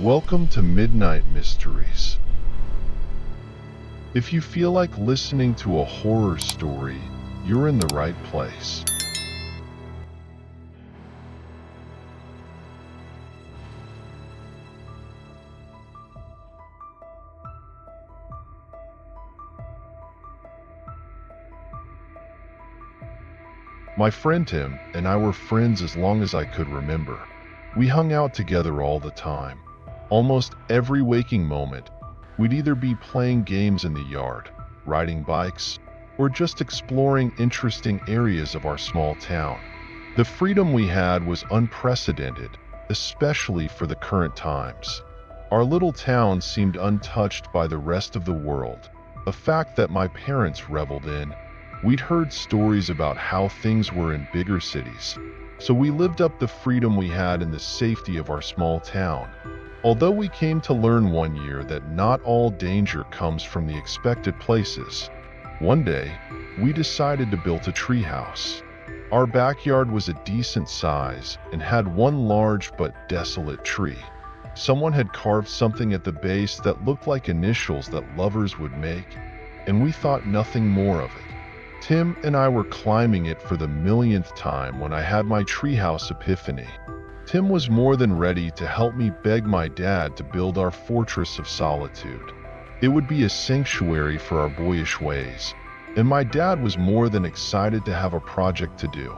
Welcome to Midnight Mysteries. If you feel like listening to a horror story, you're in the right place. My friend Tim and I were friends as long as I could remember. We hung out together all the time. Almost every waking moment, we'd either be playing games in the yard, riding bikes, or just exploring interesting areas of our small town. The freedom we had was unprecedented, especially for the current times. Our little town seemed untouched by the rest of the world, a fact that my parents reveled in. We'd heard stories about how things were in bigger cities, so we lived up the freedom we had in the safety of our small town. Although we came to learn one year that not all danger comes from the expected places, one day, we decided to build a treehouse. Our backyard was a decent size and had one large but desolate tree. Someone had carved something at the base that looked like initials that lovers would make, and we thought nothing more of it. Tim and I were climbing it for the millionth time when I had my treehouse epiphany. Tim was more than ready to help me beg my dad to build our fortress of solitude. It would be a sanctuary for our boyish ways, and my dad was more than excited to have a project to do.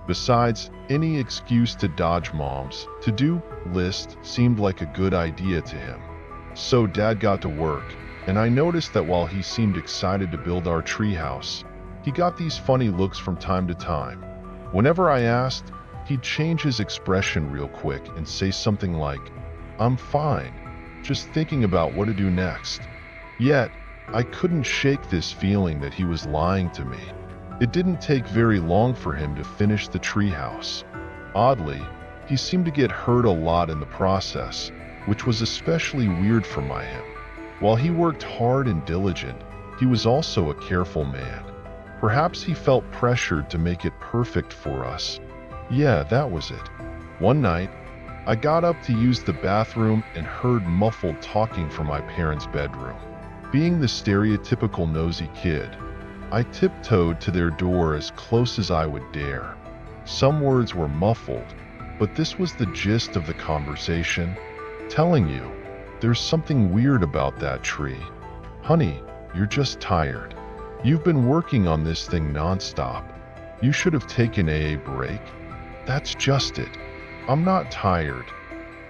Besides, any excuse to dodge mom's to-do list seemed like a good idea to him. So Dad got to work, and I noticed that while he seemed excited to build our treehouse, he got these funny looks from time to time. Whenever I asked, he'd change his expression real quick and say something like, "I'm fine, just thinking about what to do next." Yet, I couldn't shake this feeling that he was lying to me. It didn't take very long for him to finish the treehouse. Oddly, he seemed to get hurt a lot in the process, which was especially weird for him. While he worked hard and diligent, he was also a careful man. Perhaps he felt pressured to make it perfect for us. Yeah, that was it. One night, I got up to use the bathroom and heard muffled talking from my parents' bedroom. Being the stereotypical nosy kid, I tiptoed to their door as close as I would dare. Some words were muffled, but this was the gist of the conversation. "Telling you, there's something weird about that tree. Honey, you're just tired. You've been working on this thing nonstop. You should have taken a break." That's just it. I'm not tired.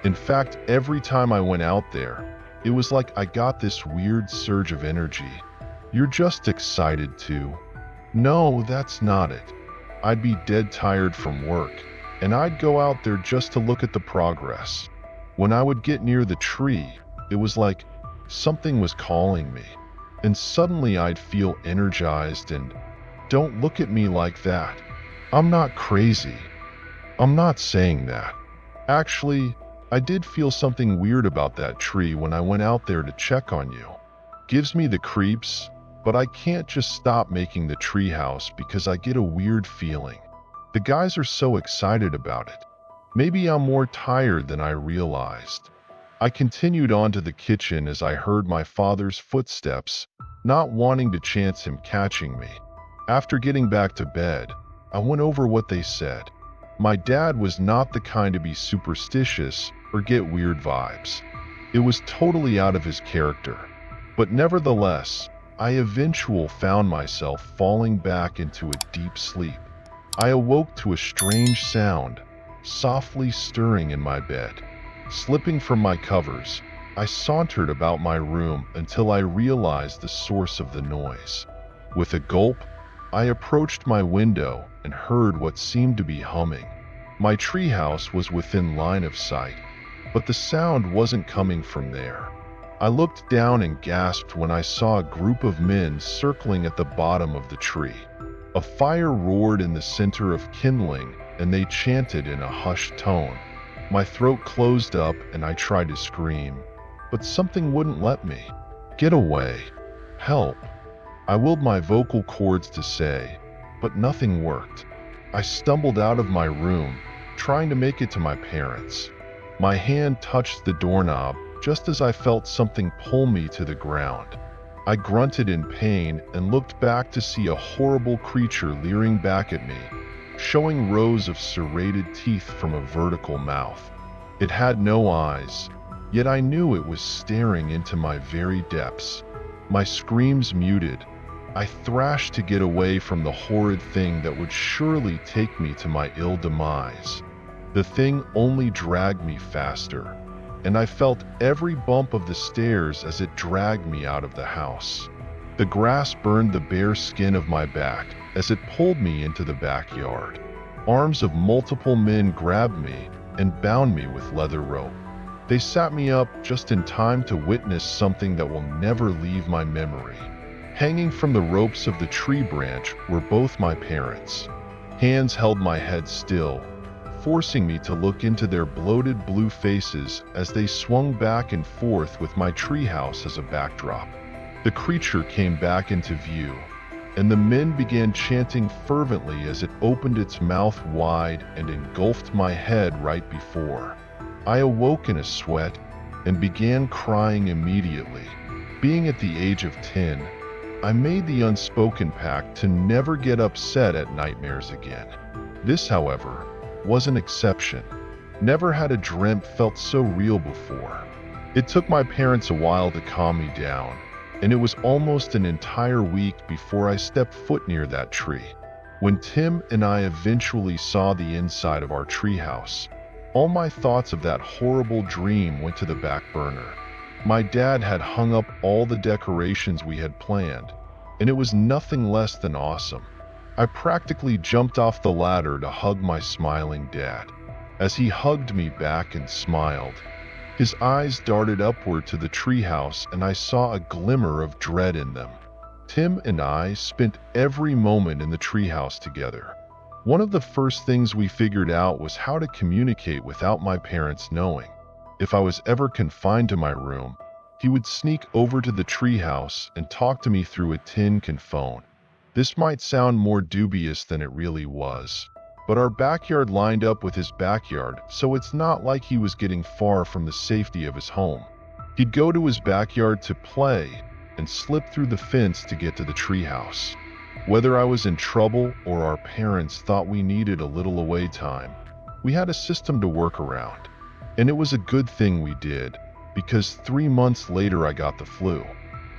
In fact, every time I went out there, it was like I got this weird surge of energy. "You're just excited too." No, that's not it. I'd be dead tired from work, and I'd go out there just to look at the progress. When I would get near the tree, it was like something was calling me. And suddenly I'd feel energized and, "Don't look at me like that. I'm not crazy. I'm not saying that." Actually, I did feel something weird about that tree when I went out there to check on you. Gives me the creeps, but I can't just stop making the treehouse because I get a weird feeling. The guys are so excited about it. Maybe I'm more tired than I realized. I continued on to the kitchen as I heard my father's footsteps, not wanting to chance him catching me. After getting back to bed, I went over what they said. My dad was not the kind to be superstitious or get weird vibes. It was totally out of his character. But nevertheless, I eventually found myself falling back into a deep sleep. I awoke to a strange sound, softly stirring in my bed. Slipping from my covers, I sauntered about my room until I realized the source of the noise. With a gulp, I approached my window and heard what seemed to be humming. My treehouse was within line of sight, but the sound wasn't coming from there. I looked down and gasped when I saw a group of men circling at the bottom of the tree. A fire roared in the center of kindling, and they chanted in a hushed tone. My throat closed up and I tried to scream, but something wouldn't let me. "Get away. Help." I willed my vocal cords to say, but nothing worked. I stumbled out of my room, trying to make it to my parents. My hand touched the doorknob just as I felt something pull me to the ground. I grunted in pain and looked back to see a horrible creature leering back at me, showing rows of serrated teeth from a vertical mouth. It had no eyes, yet I knew it was staring into my very depths. My screams muted. I thrashed to get away from the horrid thing that would surely take me to my ill demise. The thing only dragged me faster, and I felt every bump of the stairs as it dragged me out of the house. The grass burned the bare skin of my back as it pulled me into the backyard. Arms of multiple men grabbed me and bound me with leather rope. They sat me up just in time to witness something that will never leave my memory. Hanging from the ropes of the tree branch were both my parents. Hands held my head still, forcing me to look into their bloated blue faces as they swung back and forth with my treehouse as a backdrop. The creature came back into view, and the men began chanting fervently as it opened its mouth wide and engulfed my head right before. I awoke in a sweat and began crying immediately. Being at the age of 10, I made the unspoken pact to never get upset at nightmares again. This, however, was an exception. Never had a dream felt so real before. It took my parents a while to calm me down, and it was almost an entire week before I stepped foot near that tree. When Tim and I eventually saw the inside of our treehouse, all my thoughts of that horrible dream went to the back burner. My dad had hung up all the decorations we had planned, and it was nothing less than awesome. I practically jumped off the ladder to hug my smiling dad. As he hugged me back and smiled, his eyes darted upward to the treehouse, and I saw a glimmer of dread in them. Tim and I spent every moment in the treehouse together. One of the first things we figured out was how to communicate without my parents knowing. If I was ever confined to my room, he would sneak over to the treehouse and talk to me through a tin can phone. This might sound more dubious than it really was, but our backyard lined up with his backyard, so it's not like he was getting far from the safety of his home. He'd go to his backyard to play and slip through the fence to get to the treehouse. Whether I was in trouble or our parents thought we needed a little away time, we had a system to work around. And it was a good thing we did, because 3 months later I got the flu.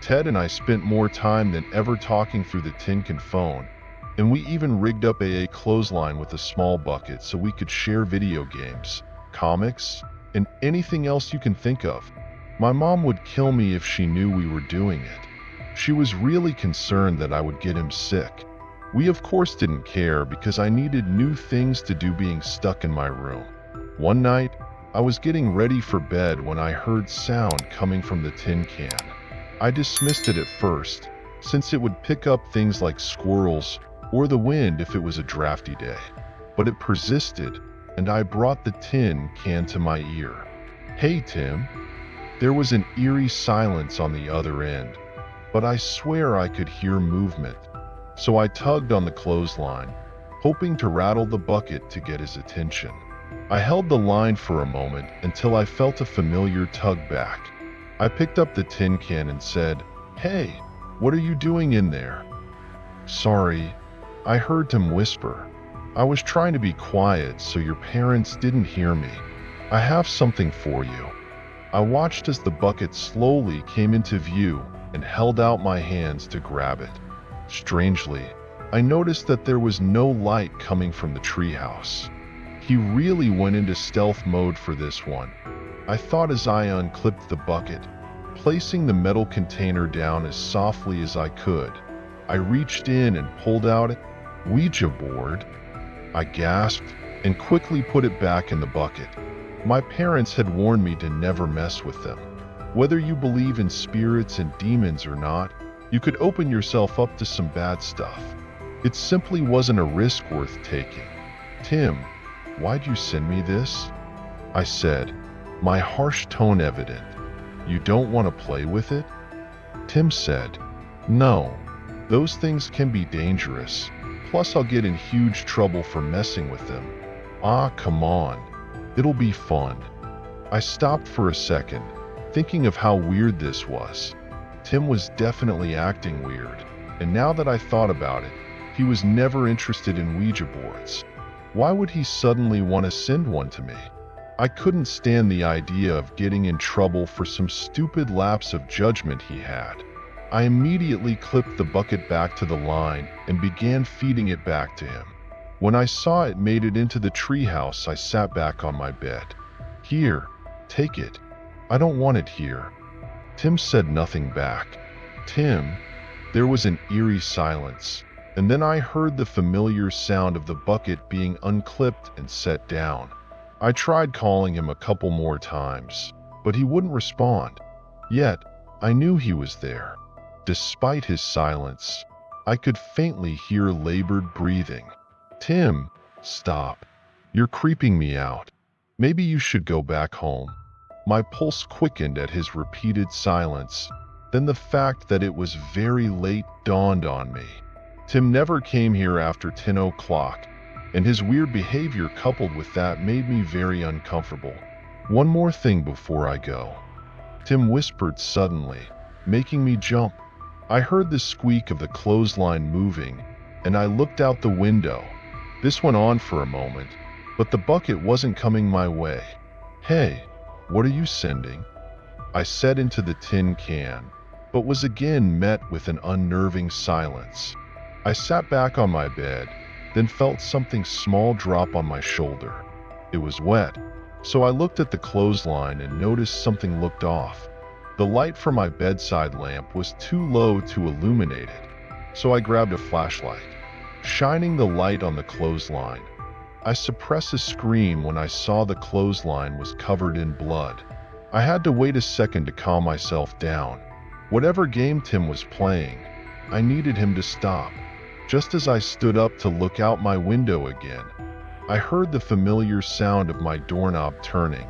Ted and I spent more time than ever talking through the tin can phone, and we even rigged up a clothesline with a small bucket so we could share video games, comics, and anything else you can think of. My mom would kill me if she knew we were doing it. She was really concerned that I would get him sick. We of course didn't care because I needed new things to do being stuck in my room. One night, I was getting ready for bed when I heard sound coming from the tin can. I dismissed it at first, since it would pick up things like squirrels or the wind if it was a drafty day. But it persisted, and I brought the tin can to my ear. "Hey, Tim." There was an eerie silence on the other end, but I swear I could hear movement. So I tugged on the clothesline, hoping to rattle the bucket to get his attention. I held the line for a moment until I felt a familiar tug back. I picked up the tin can and said, "Hey, what are you doing in there?" "Sorry," I heard Tim whisper. "I was trying to be quiet so your parents didn't hear me. I have something for you." I watched as the bucket slowly came into view and held out my hands to grab it. Strangely, I noticed that there was no light coming from the treehouse. He really went into stealth mode for this one, I thought as I unclipped the bucket, placing the metal container down as softly as I could. I reached in and pulled out a Ouija board. I gasped and quickly put it back in the bucket. My parents had warned me to never mess with them. Whether you believe in spirits and demons or not, you could open yourself up to some bad stuff. It simply wasn't a risk worth taking. "Tim, why'd you send me this?" I said, my harsh tone evident. "You don't want to play with it?" Tim said, "No, those things can be dangerous. Plus I'll get in huge trouble for messing with them." "Ah, come on. It'll be fun. I stopped for a second, thinking of how weird this was. Tim was definitely acting weird, and now that I thought about it, he was never interested in Ouija boards. Why would he suddenly want to send one to me? I couldn't stand the idea of getting in trouble for some stupid lapse of judgment he had. I immediately clipped the bucket back to the line and began feeding it back to him. When I saw it made it into the treehouse, I sat back on my bed. "Here, take it. I don't want it here." Tim said nothing back. "Tim." There was an eerie silence, and then I heard the familiar sound of the bucket being unclipped and set down. I tried calling him a couple more times, but he wouldn't respond. Yet, I knew he was there. Despite his silence, I could faintly hear labored breathing. "Tim, stop. You're creeping me out. Maybe you should go back home." My pulse quickened at his repeated silence. Then the fact that it was very late dawned on me. Tim never came here after 10 o'clock, and his weird behavior coupled with that made me very uncomfortable. "One more thing before I go," Tim whispered suddenly, making me jump. I heard the squeak of the clothesline moving, and I looked out the window. This went on for a moment, but the bucket wasn't coming my way. "Hey, what are you sending?" I said into the tin can, but was again met with an unnerving silence. I sat back on my bed, then felt something small drop on my shoulder. It was wet, so I looked at the clothesline and noticed something looked off. The light from my bedside lamp was too low to illuminate it, so I grabbed a flashlight. Shining the light on the clothesline, I suppressed a scream when I saw the clothesline was covered in blood. I had to wait a second to calm myself down. Whatever game Tim was playing, I needed him to stop. Just as I stood up to look out my window again, I heard the familiar sound of my doorknob turning.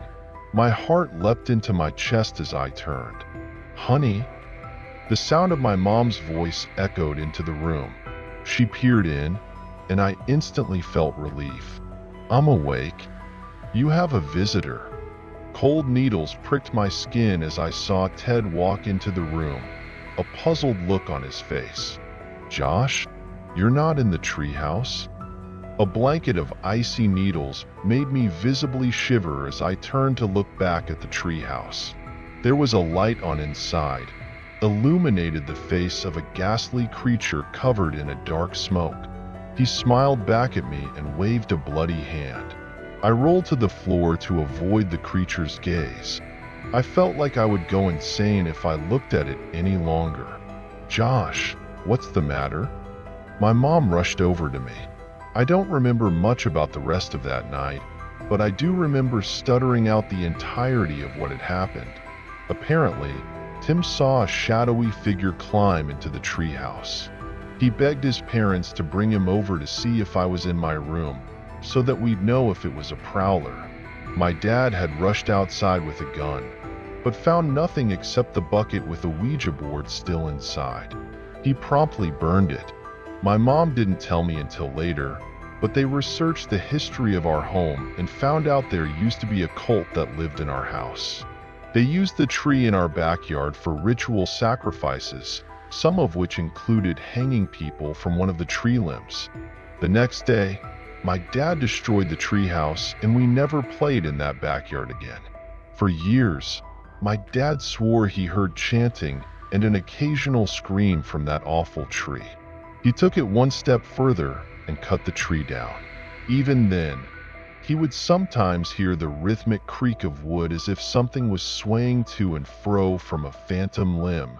My heart leapt into my chest as I turned. "Honey?" The sound of my mom's voice echoed into the room. She peered in, and I instantly felt relief. "I'm awake. You have a visitor." Cold needles pricked my skin as I saw Ted walk into the room, a puzzled look on his face. "Josh, you're not in the treehouse?" A blanket of icy needles made me visibly shiver as I turned to look back at the treehouse. There was a light on inside, illuminated the face of a ghastly creature covered in a dark smoke. He smiled back at me and waved a bloody hand. I rolled to the floor to avoid the creature's gaze. I felt like I would go insane if I looked at it any longer. "Josh, what's the matter?" My mom rushed over to me. I don't remember much about the rest of that night, but I do remember stuttering out the entirety of what had happened. Apparently, Tim saw a shadowy figure climb into the treehouse. He begged his parents to bring him over to see if I was in my room, so that we'd know if it was a prowler. My dad had rushed outside with a gun, but found nothing except the bucket with a Ouija board still inside. He promptly burned it. My mom didn't tell me until later, but they researched the history of our home and found out there used to be a cult that lived in our house. They used the tree in our backyard for ritual sacrifices, some of which included hanging people from one of the tree limbs. The next day, my dad destroyed the treehouse and we never played in that backyard again. For years, my dad swore he heard chanting and an occasional scream from that awful tree. He took it one step further and cut the tree down. Even then, he would sometimes hear the rhythmic creak of wood as if something was swaying to and fro from a phantom limb.